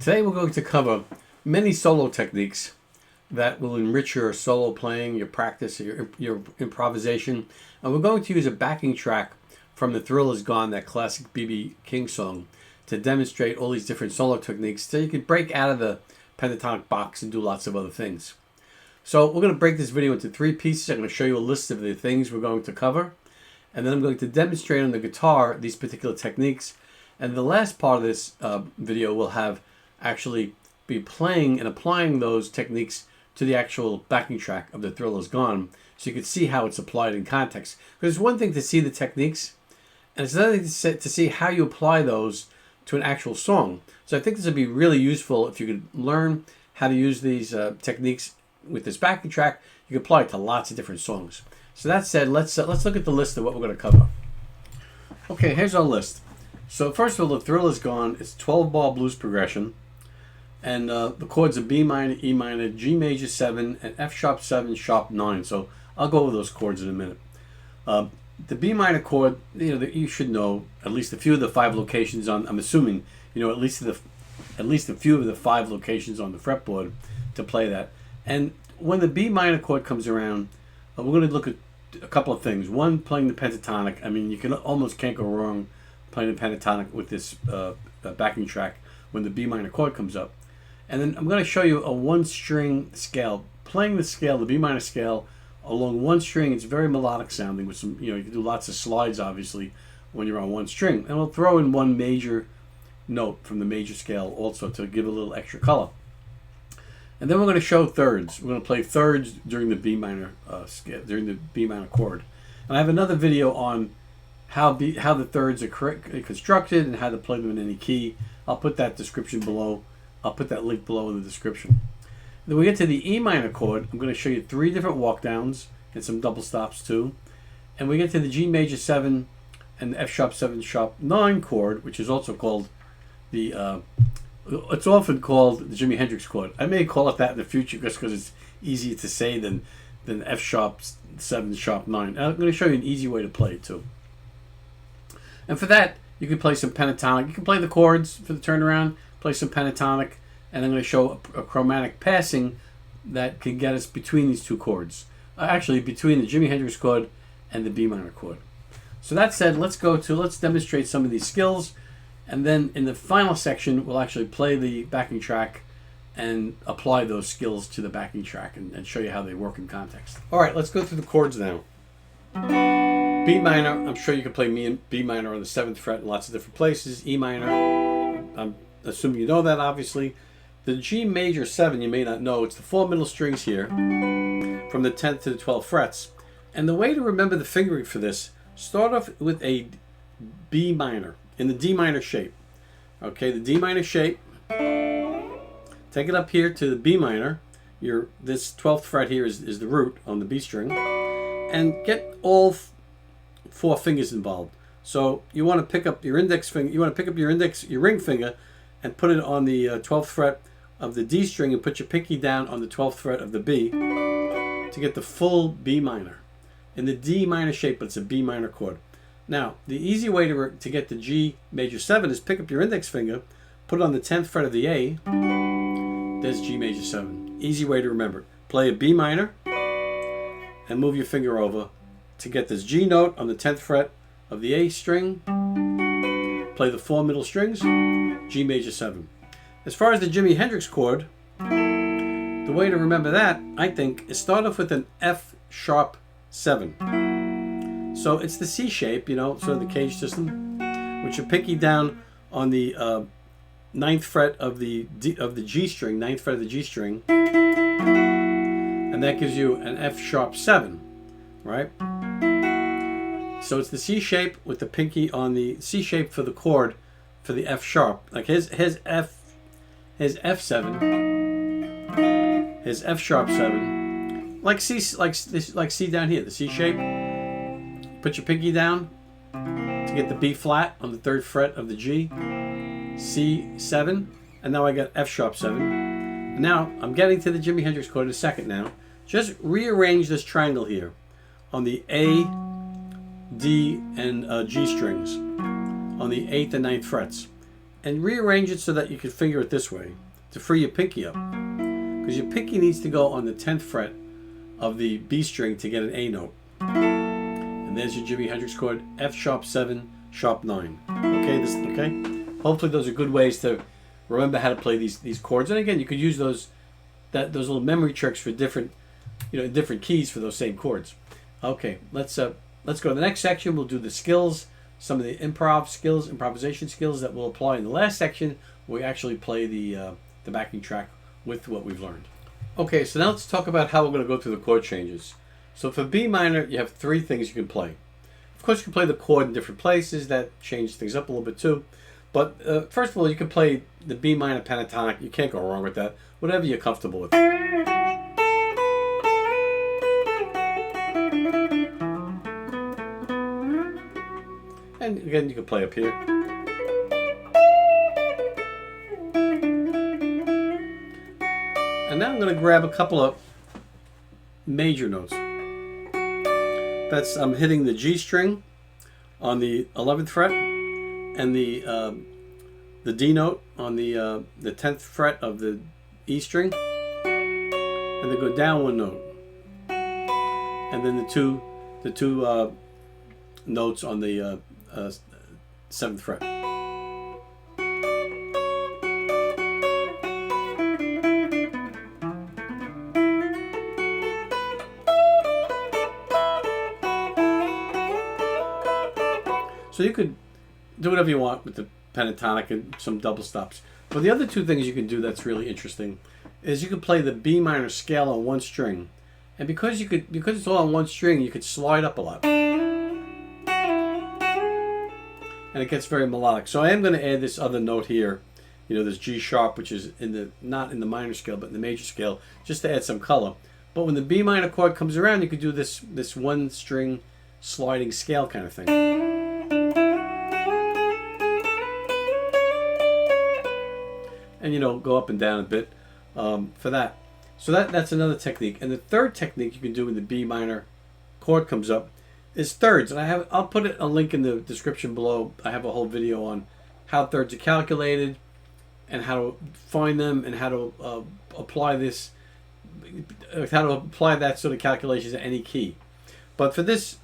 Today we're going to cover many solo techniques that will enrich your solo playing, your practice, your improvisation. And we're going to use a backing track from The Thrill Is Gone, that classic B.B. King song, to demonstrate all these different solo techniques so you can break out of the pentatonic box and do lots of other things. So we're going to break this video into three pieces. I'm going to show you a list of the things we're going to cover. And then I'm going to demonstrate on the guitar these particular techniques. And the last part of this video will have actually be playing and applying those techniques to the actual backing track of The Thrill Is Gone, so you can see how it's applied in context. Because it's one thing to see the techniques, and it's another thing to see how you apply those to an actual song. So I think this would be really useful if you could learn how to use these techniques with this backing track. You can apply it to lots of different songs. So that said, let's look at the list of what we're going to cover. Okay, here's our list. So first of all, The Thrill Is Gone. It's 12-bar blues progression. And the chords are B minor, E minor, G major 7, and F sharp 7, sharp 9. So I'll go over those chords in a minute. The B minor chord, you should know at least a few of the 5 locations on. I'm assuming at least a few of the 5 locations on the fretboard to play that. And when the B minor chord comes around, we're going to look at a couple of things. One, playing the pentatonic. I mean, you almost can't go wrong playing the pentatonic with this backing track when the B minor chord comes up. And then I'm going to show you a 1-string scale. Playing the scale, the B minor scale, along 1 string, it's very melodic sounding with some, you can do lots of slides, obviously, when you're on 1 string. And we'll throw in 1 major note from the major scale also to give a little extra color. And then we're going to show thirds. We're going to play thirds during the B minor scale, during the B minor chord. And I have another video on how the thirds are constructed and how to play them in any key. I'll put that description below. I'll put that link below in the description. Then we get to the E minor chord. I'm going to show you 3 different walkdowns and some double stops too. And we get to the G major 7 and the F sharp 7 sharp 9 chord, which is also called it's often called the Jimi Hendrix chord. I may call it that in the future just because it's easier to say than F sharp 7 sharp 9. I'm going to show you an easy way to play it too. And for that, you can play some pentatonic. You can play the chords for the turnaround, play some pentatonic, and I'm going to show a chromatic passing that can get us between these 2 chords. Actually, between the Jimi Hendrix chord and the B minor chord. So that said, let's demonstrate some of these skills, and then in the final section, we'll actually play the backing track and apply those skills to the backing track and show you how they work in context. All right, let's go through the chords now. B minor, I'm sure you can play B minor on the 7th fret in lots of different places. E minor, I'm assuming you know that, obviously. The G major 7, you may not know, it's the 4 middle strings here from the 10th to the 12th frets. And the way to remember the fingering for this, start off with a B minor in the D minor shape. Okay, the D minor shape. Take it up here to the B minor. This 12th fret here is the root on the B string. And get all 4 fingers involved. So you want to pick up your index finger, your ring finger, and put it on the 12th fret of the D string, and put your pinky down on the 12th fret of the B to get the full B minor in the D minor shape, but it's a B minor chord. Now, the easy way to get the G major 7 is pick up your index finger, put it on the 10th fret of the A. There's G major 7. Easy way to remember. Play a B minor and move your finger over to get this G note on the 10th fret of the A string. Play the 4 middle strings, G major 7. As far as the Jimi Hendrix chord, the way to remember that, I think, is start off with an F sharp 7. So it's the C shape, sort of the cage system, with your pinky down on the 9th fret of the G string, 9th fret of the G string, and that gives you an F sharp 7, right? So it's the C shape with the pinky on the C shape for the chord for the F sharp. Like his F7, his F sharp 7, like C down here, the C shape. Put your pinky down to get the B flat on the 3rd fret of the G, C7, and now I got F sharp 7. And now I'm getting to the Jimi Hendrix chord in a second now. Just rearrange this triangle here on the A, D, and G strings on the 8th and 9th frets. and rearrange it so that you can finger it this way to free your pinky up. Because your pinky needs to go on the 10th fret of the B string to get an A note. And there's your Jimi Hendrix chord, F sharp 7, sharp 9. Okay. Hopefully those are good ways to remember how to play these chords. And again, you could use those little memory tricks for different keys for those same chords. Okay, let's go to the next section. We'll do the skills, some of the improvisation skills that we'll apply in the last section. We actually play the backing track with what we've learned. Okay, so now let's talk about how we're going to go through the chord changes. So for B minor, you have 3 things you can play. Of course, you can play the chord in different places. That changes things up a little bit too. But first of all, you can play the B minor pentatonic. You can't go wrong with that. Whatever you're comfortable with. And again, you can play up here. And now I'm going to grab a couple of major notes. I'm hitting the G string on the 11th fret and the D note on the 10th fret of the E string, and then go down 1 note, and then the two notes on the 7th fret. So you could do whatever you want with the pentatonic and some double stops. But the other 2 things you can do that's really interesting is you could play the B minor scale on 1 string. And because it's all on 1 string, you could slide up a lot. And it gets very melodic. So I am going to add this other note here, this G sharp, which is not in the minor scale, but in the major scale, just to add some color. But when the B minor chord comes around, you could do this 1 string sliding scale kind of thing. And go up and down a bit for that. So that's another technique. And the third technique you can do when the B minor chord comes up is thirds. And I'll put a link in the description below. I have a whole video on how thirds are calculated and how to find them and how to apply that sort of calculations to any key. But for this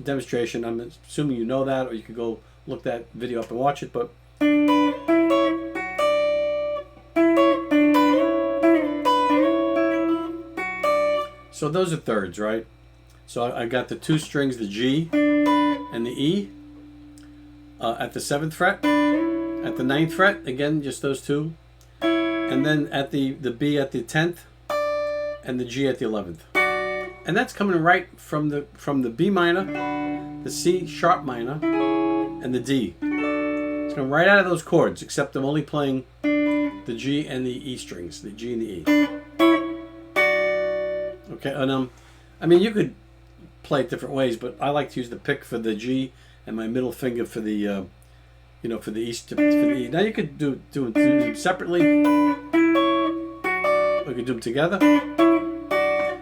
demonstration, I'm assuming you know that, or you could go look that video up and watch it. But so those are thirds, right? So I got the 2 strings, the G and the E, at the 7th fret, at the 9th fret, again, just those 2, and then at the B at the 10th, and the G at the 11th. And that's coming right from the B minor, the C sharp minor, and the D. It's coming right out of those chords, except I'm only playing the G and the E strings, the G and the E. Okay, and you could play it different ways, but I like to use the pick for the G and my middle finger for the, for the E. Now you could do them separately, or you could do them together.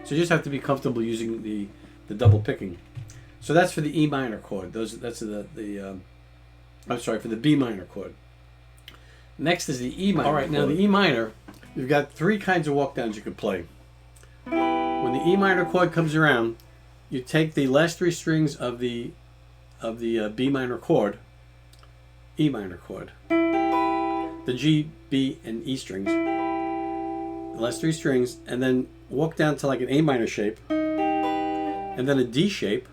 So you just have to be comfortable using the double picking. So that's for the E minor chord. That's for the B minor chord. Next is the E minor. All right, now the E minor, you've got 3 kinds of walkdowns you could play. When the E minor chord comes around, you take the last 3 strings of the B minor chord, E minor chord, the G, B, and E strings, the last 3 strings, and then walk down to like an A minor shape, and then a D shape,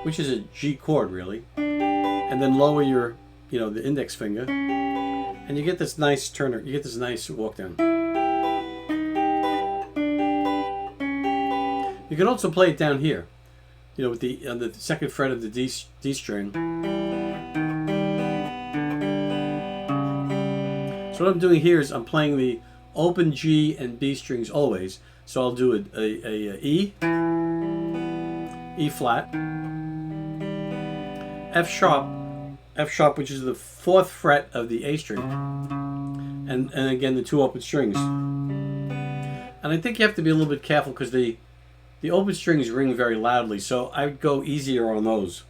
which is a G chord really, and then lower your, the index finger, and you get this nice turner. You get this nice walk down. You can also play it down here, with on the 2nd fret of the D string. So what I'm doing here is I'm playing the open G and B strings always. So I'll do a E, E flat, F sharp, which is the 4th fret of the A string, and again the 2 open strings. And I think you have to be a little bit careful because the open strings ring very loudly, so I would go easier on those.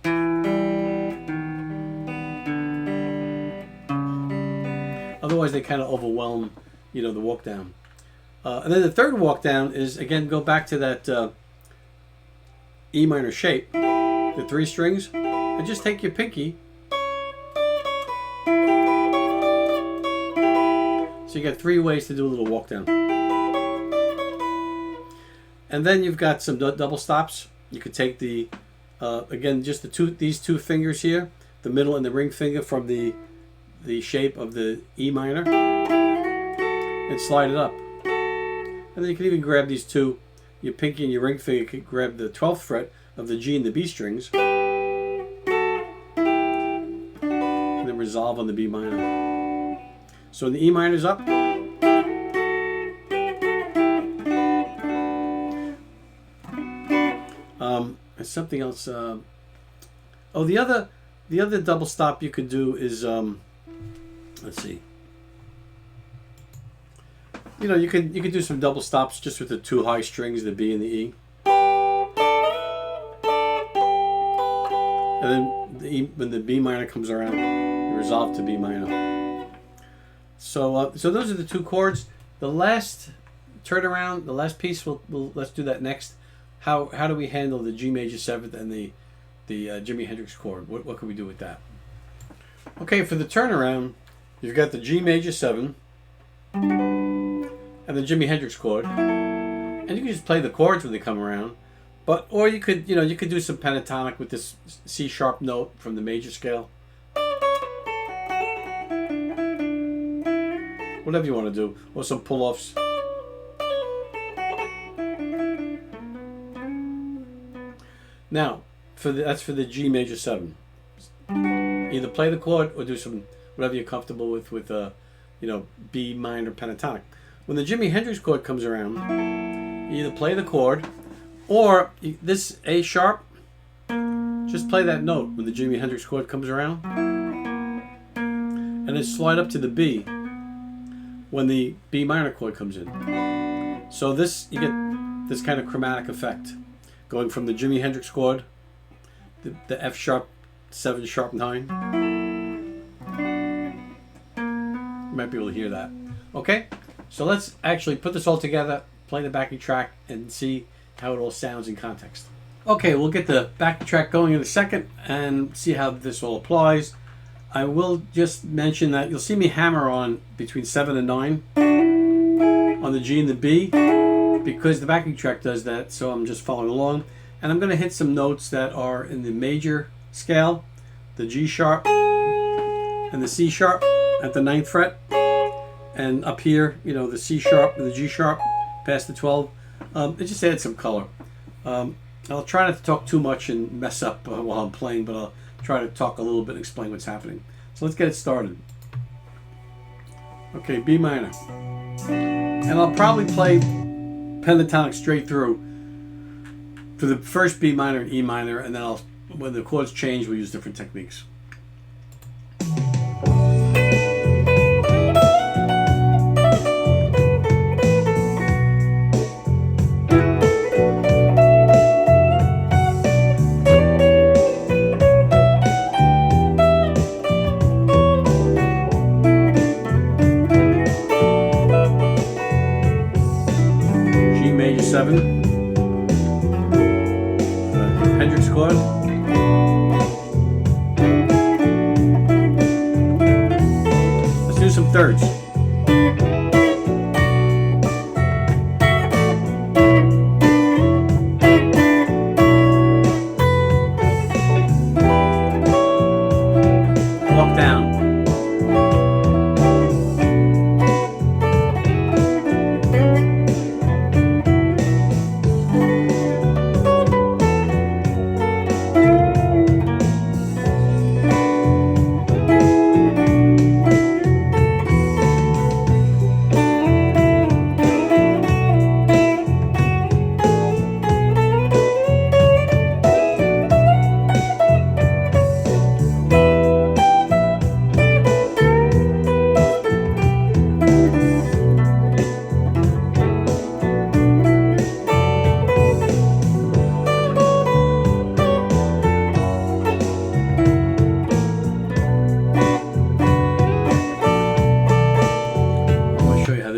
otherwise they kind of overwhelm, the walk down. And then the third walk down is, again, go back to that E minor shape, the 3 strings, and just take your pinky. So you got 3 ways to do a little walk down. And then you've got some double stops. You could take the, again, just these 2 fingers here, the middle and the ring finger from the shape of the E minor, and slide it up. And then you can even grab these 2, your pinky and your ring finger can grab the 12th fret of the G and the B strings, and then resolve on the B minor. So when the E minor is up, and something else. The other double stop you could do is, let's see. You could do some double stops just with the 2 high strings, the B and the E, and then when the B minor comes around, you resolve to B minor. So those are the 2 chords. The last turnaround, the last piece, let's do that next. How do we handle the G major 7th and the Jimi Hendrix chord? What can we do with that? Okay, for the turnaround, you've got the G major 7 and the Jimi Hendrix chord, and you can just play the chords when they come around. Or you could do some pentatonic with this C sharp note from the major scale. Whatever you want to do, or some pull-offs. Now, that's for the G major 7. Either play the chord or do some whatever you're comfortable with B minor pentatonic. When the Jimi Hendrix chord comes around, you either play the chord or this A sharp. Just play that note when the Jimi Hendrix chord comes around, and then slide up to the B when the B minor chord comes in. So you get this kind of chromatic effect, going from the Jimi Hendrix chord, the F sharp 7 sharp 9. You might be able to hear that. Okay, so let's actually put this all together, play the backing track, and see how it all sounds in context. Okay, we'll get the backing track going in a second and see how this all applies. I will just mention that you'll see me hammer on between 7 and 9 on the G and the B, because the backing track does that, so I'm just following along. And I'm going to hit some notes that are in the major scale, the G sharp and the C sharp at the 9th fret, and up here, the C sharp and the G sharp past the 12. It just adds some color. I'll try not to talk too much and mess up while I'm playing, but I'll try to talk a little bit and explain what's happening. So let's get it started. Okay, B minor. And I'll probably play pentatonic straight through for the first B minor and E minor, and then when the chords change, we'll use different techniques. G major 7. Hendrix chord. Let's do some thirds. Walk down.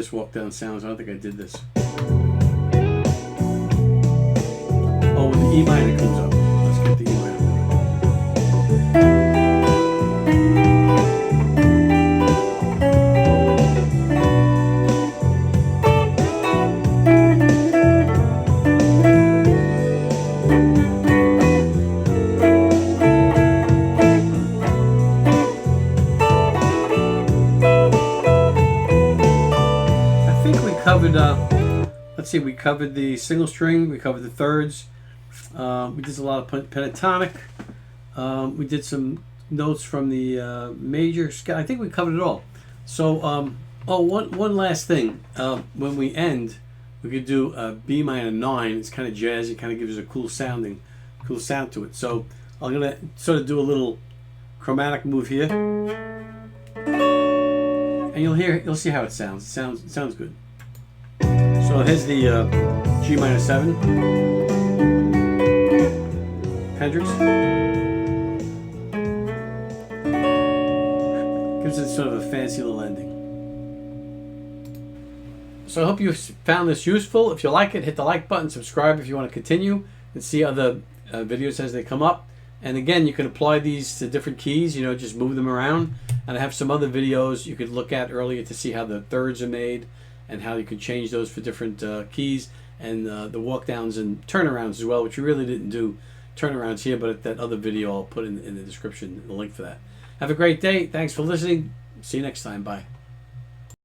this walk down sounds. I don't think I did this. Oh, when the E minor comes up. Let's get the E minor. Let's see, we covered the single string, we covered the thirds, we did a lot of pentatonic, we did some notes from the major scale. I think we covered it all. So, one last thing. When we end, we could do a B minor 9. It's kind of jazzy, kind of gives a cool sound to it. So, I'm gonna sort of do a little chromatic move here, and you'll see how it sounds. It sounds good. So here's the G minor 7, Hendrix. Gives it sort of a fancy little ending. So I hope you found this useful. If you like it, hit the like button, subscribe if you want to continue and see other videos as they come up. And again, you can apply these to different keys, just move them around. And I have some other videos you could look at earlier to see how the thirds are made, and how you can change those for different keys, and the walk downs and turnarounds as well, which we really didn't do turnarounds here, but that other video I'll put in the description, the link for that. Have a great day. Thanks for listening. See you next time. Bye.